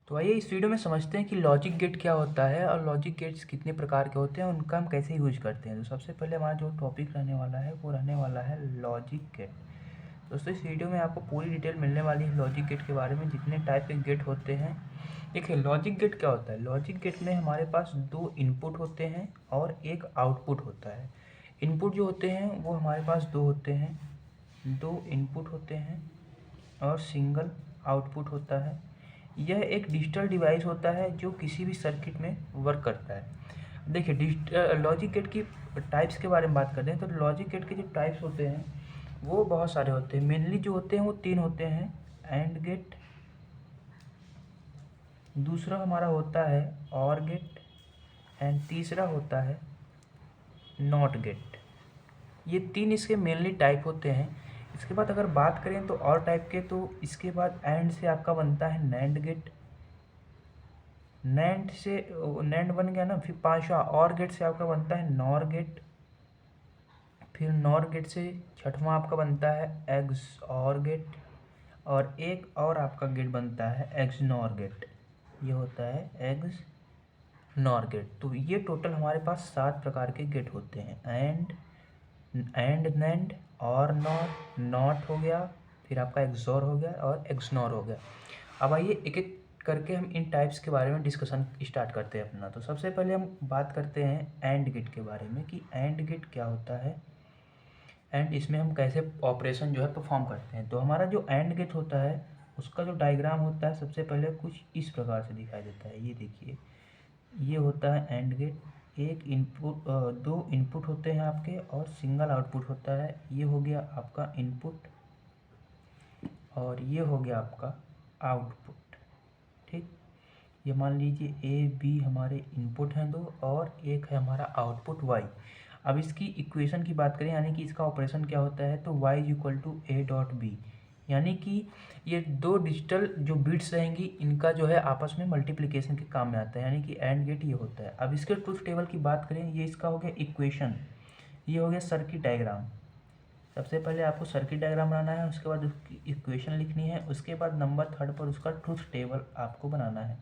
तो आइए इस वीडियो में समझते हैं कि लॉजिक गेट क्या होता है और लॉजिक गेट्स कितने प्रकार के होते हैं, उनका हम कैसे यूज करते हैं। तो सबसे पहले हमारा जो टॉपिक रहने वाला है वो रहने वाला है लॉजिक गेट। दोस्तों इस वीडियो में आपको पूरी डिटेल मिलने वाली है लॉजिक गेट के बारे में, जितने टाइप के गेट होते हैं। देखिए लॉजिक गेट क्या होता है। लॉजिक गेट में हमारे पास दो इनपुट होते हैं और एक आउटपुट होता है। इनपुट जो होते हैं वो हमारे पास दो होते हैं, दो इनपुट होते हैं और सिंगल आउटपुट होता है। यह एक डिजिटल डिवाइस होता है जो किसी भी सर्किट में वर्क करता है। देखिए लॉजिक गेट की टाइप्स के बारे में बात करते हैं तो लॉजिक गेट के जो टाइप्स होते हैं वो बहुत सारे होते हैं। मेनली जो होते हैं वो तीन होते हैं, एंड गेट, दूसरा हमारा होता है और गेट एंड तीसरा होता है नॉट गेट। ये तीन इसके मेनली टाइप होते हैं। इसके बाद अगर बात करें तो और टाइप के, तो इसके बाद एंड से आपका बनता है नैंड गेट, नैंड से नैंड बन गया ना, फिर पांचवा और गेट से आपका बनता है नॉर गेट, फिर नॉर गेट से छठवां आपका बनता है एग्स और गेट, और एक और आपका गेट बनता है एग्स नॉर गेट। ये होता है एग्स नॉर गेट। तो ये टोटल हमारे पास 7 प्रकार के गेट होते हैं। एंड नैंड और नॉर, नॉट हो गया, फिर आपका एक्सॉर हो गया और एक्सनॉर हो गया। अब आइए एक एक करके हम इन टाइप्स के बारे में डिस्कशन स्टार्ट करते हैं अपना। तो सबसे पहले हम बात करते हैं एंड गेट के बारे में कि एंड गेट क्या होता है एंड इसमें हम कैसे ऑपरेशन जो है परफॉर्म करते हैं। तो हमारा जो एंड गेट होता है उसका जो डायग्राम होता है सबसे पहले कुछ इस प्रकार से दिखाई देता है। ये देखिए, ये होता है एंड गेट। एक इनपुट, दो इनपुट होते हैं आपके और सिंगल आउटपुट होता है। ये हो गया आपका इनपुट और ये हो गया आपका आउटपुट। ठीक, ये मान लीजिए ए बी हमारे इनपुट हैं दो और एक है हमारा आउटपुट वाई। अब इसकी इक्वेशन की बात करें, यानी कि इसका ऑपरेशन क्या होता है, तो Y is equal to A dot B, यानी कि ये दो डिजिटल जो बिट्स रहेंगी इनका जो है आपस में मल्टीप्लिकेशन के काम में आता है, यानी कि एंड गेट ये होता है। अब इसके ट्रूथ टेबल की बात करें, ये इसका हो गया इक्वेशन, ये हो गया सर्किट डायग्राम। सबसे पहले आपको सर्किट डायग्राम बनाना है, उसके बाद उसकी इक्वेशन लिखनी है, उसके बाद नंबर थर्ड पर उसका ट्रूथ टेबल आपको बनाना है।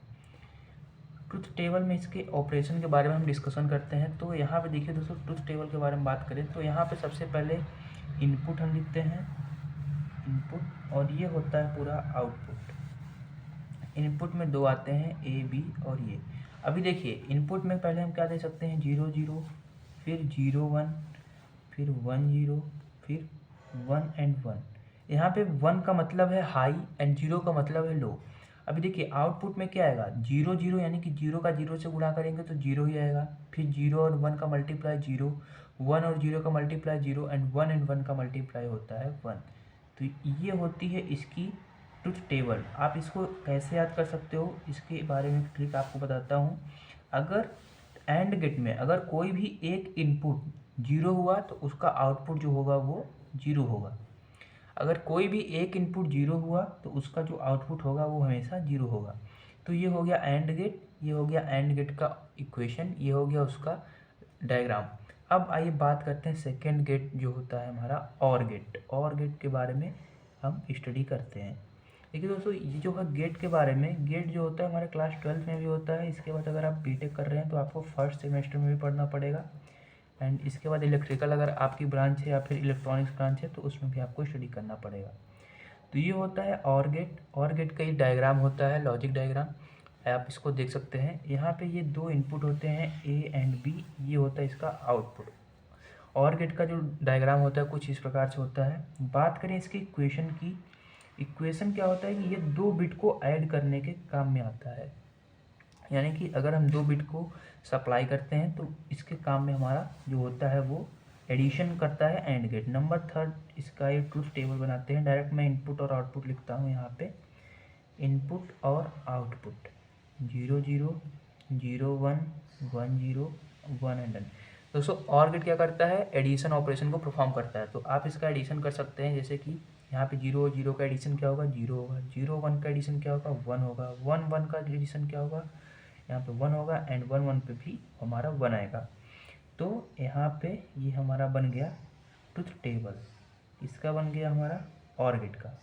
ट्रुथ टेबल में इसके ऑपरेशन के बारे में हम डिस्कशन करते हैं। तो यहाँ पे देखिए दोस्तों, ट्रुथ टेबल के बारे में बात करें तो यहाँ पे सबसे पहले इनपुट हम लिखते हैं, इनपुट, और ये होता है पूरा आउटपुट। इनपुट में दो आते हैं, ए बी और ये। अभी देखिए इनपुट में पहले हम क्या दे सकते हैं, 0 0, फिर 0 1, फिर 1 0, फिर 1 एंड 1। यहाँ पे 1 का मतलब है हाई एंड 0 का मतलब है लो। अभी देखिए आउटपुट में क्या आएगा, 0 0, यानी कि 0 का 0 से गुणा करेंगे तो 0 ही आएगा। फिर 0 और 1 का मल्टीप्लाई 0, 1 और 0 का मल्टीप्लाई 0 एंड 1 का मल्टीप्लाई होता है 1। तो ये होती है इसकी ट्रुथ टेबल। आप इसको कैसे याद कर सकते हो, इसके बारे में ट्रिक आपको बताता हूँ। अगर एंड गेट में अगर कोई भी एक इनपुट 0 हुआ तो उसका आउटपुट जो होगा वो 0 होगा। अगर कोई भी एक इनपुट 0 हुआ तो उसका जो आउटपुट होगा वो हमेशा 0 होगा। तो ये हो गया एंड गेट, ये हो गया एंड गेट का इक्वेशन, ये हो गया उसका डायग्राम। अब आइए बात करते हैं सेकेंड गेट जो होता है हमारा और गेट। और गेट के बारे में हम स्टडी करते हैं। देखिए दोस्तों, ये जो है गेट के बारे में, गेट जो होता है हमारे क्लास 12 में भी होता है। इसके बाद अगर आप बीटेक कर रहे हैं तो आपको फर्स्ट सेमेस्टर में भी पढ़ना पड़ेगा। एंड इसके बाद इलेक्ट्रिकल अगर आपकी ब्रांच है या फिर इलेक्ट्रॉनिक्स ब्रांच है तो उसमें भी आपको स्टडी करना पड़ेगा। तो ये होता है और गेट। और गेट का ये डायग्राम होता है, लॉजिक डायग्राम, आप इसको देख सकते हैं। यहाँ पे ये दो इनपुट होते हैं ए एंड बी, ये होता है इसका आउटपुट। और गेट का जो डायग्राम होता है कुछ इस प्रकार से होता है। बात करें इसकी इक्वेशन की, इक्वेशन क्या होता है कि ये दो बिट को ऐड करने के काम में आता है, यानी कि अगर हम दो बिट को सप्लाई करते हैं तो इसके काम में हमारा जो होता है वो एडिशन करता है एंड गेट। नंबर थर्ड इसका ये ट्रूथ टेबल बनाते हैं। डायरेक्ट मैं इनपुट और आउटपुट लिखता हूँ यहाँ पे, इनपुट और आउटपुट 0 0 0 1 1 0 1 एंड डन। दोस्तों और गेट क्या करता है, एडिशन ऑपरेशन को परफॉर्म करता है। तो आप इसका एडिशन कर सकते हैं, जैसे कि यहाँ पे 0 0 का एडिशन क्या होगा, 0 होगा। 0 1 का एडिशन क्या होगा, 1 होगा। 1 1 का एडिशन क्या होगा, यहाँ पे 1 होगा। एंड 1 1 पे भी हमारा 1 आएगा। तो यहाँ पे ये हमारा बन गया ट्रुथ टेबल, इसका बन गया हमारा और गेट का।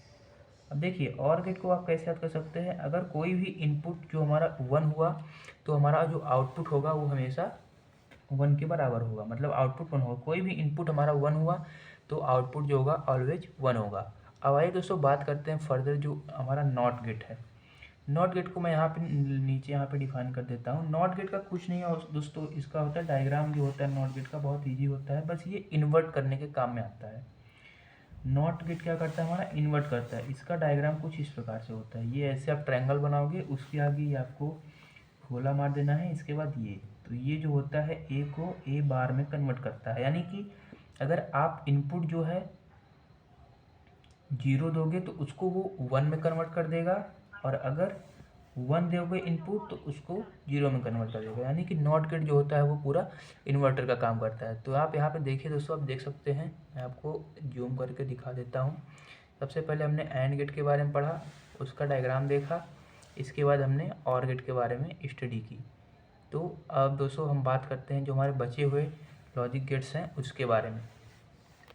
अब देखिए और गेट को आप कैसे याद कर सकते हैं, अगर कोई भी इनपुट जो हमारा 1 हुआ तो हमारा जो आउटपुट होगा वो हमेशा 1 के बराबर होगा, मतलब आउटपुट 1 होगा। कोई भी इनपुट हमारा 1 हुआ तो आउटपुट जो होगा ऑलवेज 1 होगा। अब आइए दोस्तों बात करते हैं फर्दर जो हमारा नॉट गेट है। नॉट गेट को मैं यहाँ पे नीचे यहाँ पे डिफाइन कर देता हूँ। नॉट गेट का कुछ नहीं है दोस्तों, इसका होता है डायग्राम जो होता है नॉट गेट का बहुत ईजी होता है, बस ये इन्वर्ट करने के काम में आता है। नॉट गेट क्या करता है हमारा, इन्वर्ट करता है। इसका डायग्राम कुछ इस प्रकार से होता है, ये ऐसे आप ट्रायंगल बनाओगे, उसके आगे ये आपको गोला मार देना है, इसके बाद ये, तो ये जो होता है ए को ए बार में कन्वर्ट करता है। यानी कि अगर आप इनपुट जो है 0 दोगे तो उसको वो 1 में कन्वर्ट कर देगा, और अगर 1 दोगे इनपुट तो उसको 0 में कन्वर्ट कर देगा। यानी कि नॉट गेट जो होता है वो पूरा इन्वर्टर का काम करता है। तो आप यहाँ पे देखिए दोस्तों, आप देख सकते हैं, मैं आपको जूम करके दिखा देता हूँ। सबसे पहले हमने एंड गेट के बारे में पढ़ा, उसका डायग्राम देखा, इसके बाद हमने और गेट के बारे में स्टडी की। तो अब दोस्तों हम बात करते हैं जो हमारे बचे हुए लॉजिक गेट्स हैं उसके बारे में।